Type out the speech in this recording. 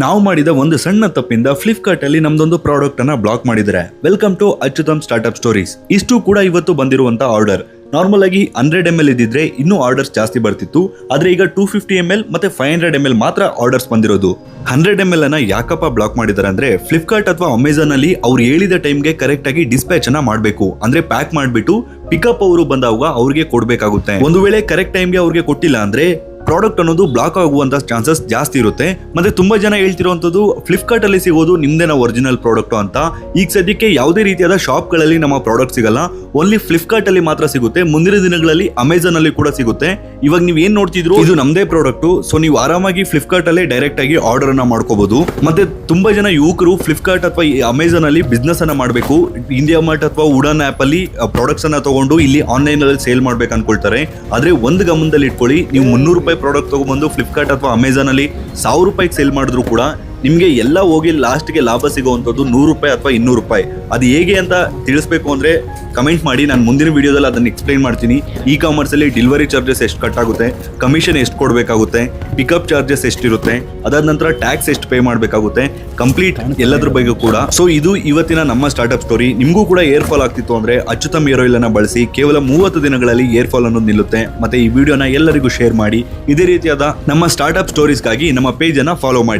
ನಾವು ಮಾಡಿದ ಒಂದು ಸಣ್ಣ ತಪ್ಪಿಂದ ಫ್ಲಿಪ್ಕಾರ್ಟ್ ಅಲ್ಲಿ ನಮ್ದೊಂದು ಪ್ರಾಡಕ್ಟ್ ಅನ್ನ ಬ್ಲಾಕ್ ಮಾಡಿದ್ದಾರೆ. Welcome to Achyutam startup stories. ಇಷ್ಟು ಕೂಡ ಇವತ್ತು ಬಂದಿರುವಂತ ಆರ್ಡರ್. ನಾರ್ಮಲ್ ಆಗಿ 100 ml ಇದ್ದಿದ್ರೆ ಇನ್ನೂ ಆರ್ಡರ್ಸ್ ಜಾಸ್ತಿ ಬರ್ತಿತ್ತು. ಆದ್ರೆ ಈಗ 250 ml ಮತ್ತೆ 500 ml ಮಾತ್ರ ಆರ್ಡರ್ಸ್ ಬಂದಿರೋದು. 100 ml ಅನ್ನ ಯಾಕಪ್ಪ ಬ್ಲಾಕ್ ಮಾಡಿದ್ದಾರೆ ಅಂದ್ರೆ ಫ್ಲಿಪ್ಕಾರ್ಟ್ ಅಥವಾ ಅಮೆಝಾನ್ ಅಲ್ಲಿ ಅವ್ರು ಹೇಳಿದ ಟೈಮ್ಗೆ ಕರೆಕ್ಟ್ ಆಗಿ ಡಿಸ್ಪ್ಯಾಚ್ ಅನ್ನ ಮಾಡಬೇಕು. ಅಂದ್ರೆ ಪ್ಯಾಕ್ ಮಾಡ್ಬಿಟ್ಟು ಪಿಕಪ್ ಅವರು ಬಂದಾಗ ಅವ್ರಿಗೆ ಕೊಡ್ಬೇಕಾಗುತ್ತೆ. ಒಂದು ವೇಳೆ ಕರೆಕ್ಟ್ ಟೈಮ್ಗೆ ಅವ್ರಿಗೆ ಕೊಟ್ಟಿಲ್ಲ ಅಂದ್ರೆ ಪ್ರಾಡಕ್ಟ್ ಅನ್ನೋದು ಬ್ಲಾಕ್ ಆಗುವಂತ ಚಾನ್ಸಸ್ ಜಾಸ್ತಿ ಇರುತ್ತೆ. ಮತ್ತೆ ತುಂಬಾ ಜನ ಹೇಳ್ತಿರುವಂತದ್ದು ಫ್ಲಿಪ್ಕಾರ್ಟ್ ಅಲ್ಲಿ ಸಿಗೋದು ನಿಮ್ದೇನ ಒರಿಜಿನಲ್ ಪ್ರಾಡಕ್ಟ್ ಅಂತ. ಈಗ ಸದ್ಯಕ್ಕೆ ಯಾವುದೇ ರೀತಿಯಾದ ಶಾಪ್ ಗಳಲ್ಲಿ ನಮ್ಮ ಪ್ರಾಡಕ್ಟ್ ಸಿಗಲ್ಲ, ಓನ್ಲಿ ಫ್ಲಿಪ್ಕಾರ್ಟ್ ಅಲ್ಲಿ ಮಾತ್ರ ಸಿಗುತ್ತೆ. ಮುಂದಿನ ದಿನಗಳಲ್ಲಿ ಅಮೆಝಾನ್ ಅಲ್ಲಿ ಕೂಡ ಸಿಗುತ್ತೆ. ಇವಾಗ ನೀವು ಏನ್ ನೋಡ್ತಿದ್ರು ಇದು ನಮ್ದೇ ಪ್ರಾಡಕ್ಟ್, ಸೊ ನೀವು ಆರಾಮಾಗಿ ಫ್ಲಿಪ್ಕಾರ್ಟ್ ಅಲ್ಲೇ ಡೈರೆಕ್ಟ್ ಆಗಿ ಆರ್ಡರ್ ಅನ್ನ ಮಾಡ್ಕೋಬಹುದು. ಮತ್ತೆ ತುಂಬಾ ಜನ ಯುವಕರು ಫ್ಲಿಪ್ಕಾರ್ಟ್ ಅಥವಾ ಅಮೆಝಾನ್ ಅಲ್ಲಿ ಬಿಸ್ನೆಸ್ ಅನ್ನ ಮಾಡಬೇಕು, ಇಂಡಿಯಾ ಮಾರ್ಟ್ ಅಥವಾ ಉಡಾನ್ ಆಪ್ ಅಲ್ಲಿ ಪ್ರಾಡಕ್ಟ್ಸ್ ಅನ್ನ ತಗೊಂಡು ಇಲ್ಲಿ ಆನ್ಲೈನ್ ಅಲ್ಲಿ ಸೇಲ್ ಮಾಡ್ಬೇಕು ಅನ್ಕೊಳ್ತಾರೆ. ಆದ್ರೆ ಒಂದು ಗಮನದಲ್ಲಿ ಇಟ್ಕೊಳ್ಳಿ, ನೀವು 300 ರೂಪಾಯಿ ಪ್ರಾಡಕ್ಟ್ ತಗೊಂಡ್ಬಂದು ಫ್ಲಿಪ್ಕಾರ್ಟ್ ಅಥವಾ ಅಮೆಝಾನ್ ಅಲ್ಲಿ 1000 ರೂಪಾಯಿಗೆ ಸೇಲ್ ಮಾಡಿದ್ರು ಕೂಡ ನಿಮಗೆ ಎಲ್ಲ ಹೋಗಿ ಲಾಸ್ಟ್ಗೆ ಲಾಭ ಸಿಗುವಂಥದ್ದು 100 ರೂಪಾಯಿ ಅಥವಾ 200 ರೂಪಾಯಿ. ಅದು ಹೇಗೆ ಅಂತ ತಿಳಿಸ್ಬೇಕು ಅಂದ್ರೆ ಕಮೆಂಟ್ ಮಾಡಿ, ನಾನು ಮುಂದಿನ ವಿಡಿಯೋದಲ್ಲಿ ಅದನ್ನು ಎಕ್ಸ್ಪ್ಲೈನ್ ಮಾಡ್ತೀನಿ. ಇ ಕಾಮರ್ಸ್ ಅಲ್ಲಿ ಡೆಲಿವರಿ ಚಾರ್ಜಸ್ ಎಷ್ಟು ಕಟ್ ಆಗುತ್ತೆ, ಕಮಿಷನ್ ಎಷ್ಟು ಕೊಡಬೇಕಾಗುತ್ತೆ, ಪಿಕಪ್ ಚಾರ್ಜಸ್ ಎಷ್ಟಿರುತ್ತೆ, ಅದಾದ ನಂತರ ಟ್ಯಾಕ್ಸ್ ಎಷ್ಟು ಪೇ ಮಾಡಬೇಕಾಗುತ್ತೆ, ಕಂಪ್ಲೀಟ್ ಎಲ್ಲದ್ರ ಬಗ್ಗೆ ಕೂಡ. ಸೊ ಇದು ಇವತ್ತಿನ ನಮ್ಮ ಸ್ಟಾರ್ಟ್ಅಪ್ ಸ್ಟೋರಿ. ನಿಮಗೂ ಕೂಡ ಏರ್ ಫಾಲ್ ಆಗ್ತಿತ್ತು ಅಂದ್ರೆ ಅಚ್ಯುತಮ್ ಏರ್ ಆಯಿಲ್ ಅನ್ನ ಬಳಸಿ ಕೇವಲ 30 ದಿನಗಳಲ್ಲಿ ಏರ್ ಫಾಲ್ ಅನ್ನೋದು ನಿಲ್ಲುತ್ತೆ. ಮತ್ತೆ ಈ ವಿಡಿಯೋನ ಎಲ್ಲರಿಗೂ ಶೇರ್ ಮಾಡಿ. ಇದೇ ರೀತಿಯಾದ ನಮ್ಮ ಸ್ಟಾರ್ಟ್ಅಪ್ ಸ್ಟೋರೀಸ್ಗಾಗಿ ನಮ್ಮ ಪೇಜ್ ಅನ್ನ ಫಾಲೋ ಮಾಡಿ.